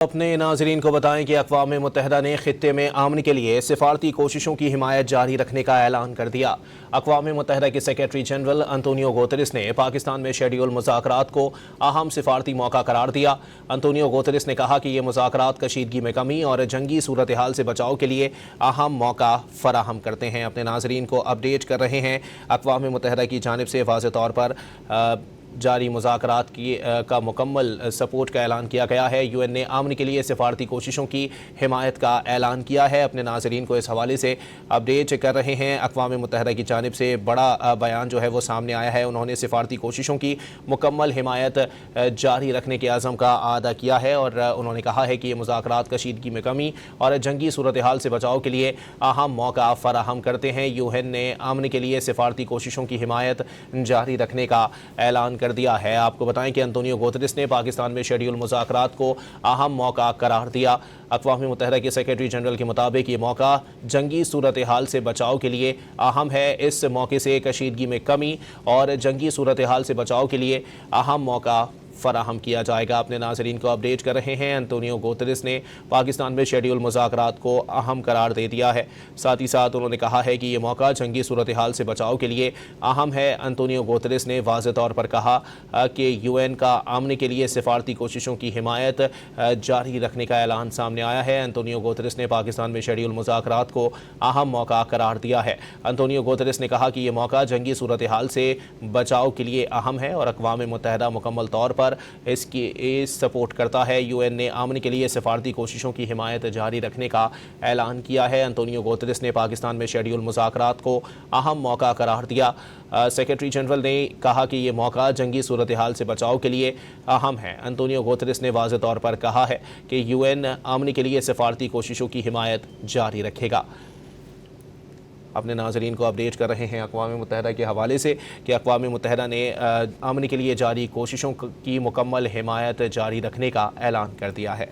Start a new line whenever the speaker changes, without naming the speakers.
اپنے ناظرین کو بتائیں کہ اقوام متحدہ نے خطے میں امن کے لیے سفارتی کوششوں کی حمایت جاری رکھنے کا اعلان کر دیا۔ اقوام متحدہ کے سیکریٹری جنرل انطونیو گوتریس نے پاکستان میں شیڈول مذاکرات کو اہم سفارتی موقع قرار دیا۔ انطونیو گوتریس نے کہا کہ یہ مذاکرات کشیدگی میں کمی اور جنگی صورتحال سے بچاؤ کے لیے اہم موقع فراہم کرتے ہیں۔ اپنے ناظرین کو اپڈیٹ کر رہے ہیں۔ اقوام متحدہ کی جانب سے واضح طور پر جاری مذاکرات کا مکمل سپورٹ کا اعلان کیا گیا ہے۔ یو این نے امن کے لیے سفارتی کوششوں کی حمایت کا اعلان کیا ہے۔ اپنے ناظرین کو اس حوالے سے اپڈیٹ کر رہے ہیں۔ اقوام متحدہ کی جانب سے بڑا بیان جو ہے وہ سامنے آیا ہے۔ انہوں نے سفارتی کوششوں کی مکمل حمایت جاری رکھنے کے عزم کا اعادہ کیا ہے اور انہوں نے کہا ہے کہ یہ مذاکرات کشیدگی میں کمی اور جنگی صورتحال سے بچاؤ کے لیے اہم موقع فراہم کرتے ہیں۔ یو این نے امن کے لیے سفارتی کوششوں کی حمایت جاری رکھنے کا اعلان کر دیا ہے۔ آپ کو بتائیں کہ انطونیو گوتریس نے پاکستان میں شیڈول مذاکرات کو اہم موقع قرار دیا۔ اقوام متحدہ کے سیکریٹری جنرل کے مطابق یہ موقع جنگی صورتحال سے بچاؤ کے لیے اہم ہے۔ اس موقع سے کشیدگی میں کمی اور جنگی صورتحال سے بچاؤ کے لیے اہم موقع فراہم کیا جائے گا۔ اپنے ناظرین کو اپڈیٹ کر رہے ہیں۔ انطونیو گوتریس نے پاکستان میں شیڈول مذاکرات کو اہم قرار دے دیا ہے۔ ساتھ ہی ساتھ انہوں نے کہا ہے کہ یہ موقع جنگی صورتحال سے بچاؤ کے لیے اہم ہے۔ انطونیو گوتریس نے واضح طور پر کہا کہ یو این کا امن کے لیے سفارتی کوششوں کی حمایت جاری رکھنے کا اعلان سامنے آیا ہے۔ انطونیو گوتریس نے پاکستان میں شیڈول مذاکرات کو اہم موقع قرار دیا ہے۔ انطونیو گوتریس نے کہا کہ یہ موقع جنگی صورتحال سے بچاؤ کے لیے اہم ہے اور اقوام متحدہ مکمل طور پر اس کی سپورٹ کرتا ہے۔ یو این نے امن کے لیے سفارتی کوششوں کی حمایت جاری رکھنے کا اعلان کیا ہے۔ انطونیو گوتریس نے پاکستان میں شیڈول مذاکرات کو اہم موقع قرار دیا۔ سیکریٹری جنرل نے کہا کہ یہ موقع جنگی صورتحال سے بچاؤ کے لیے اہم ہے۔ انطونیو گوتریس نے واضح طور پر کہا ہے کہ یو این امن کے لیے سفارتی کوششوں کی حمایت جاری رکھے گا۔ اپنے ناظرین کو اپڈیٹ کر رہے ہیں اقوام متحدہ کے حوالے سے کہ اقوام متحدہ نے امن کے لیے جاری کوششوں کی مکمل حمایت جاری رکھنے کا اعلان کر دیا ہے۔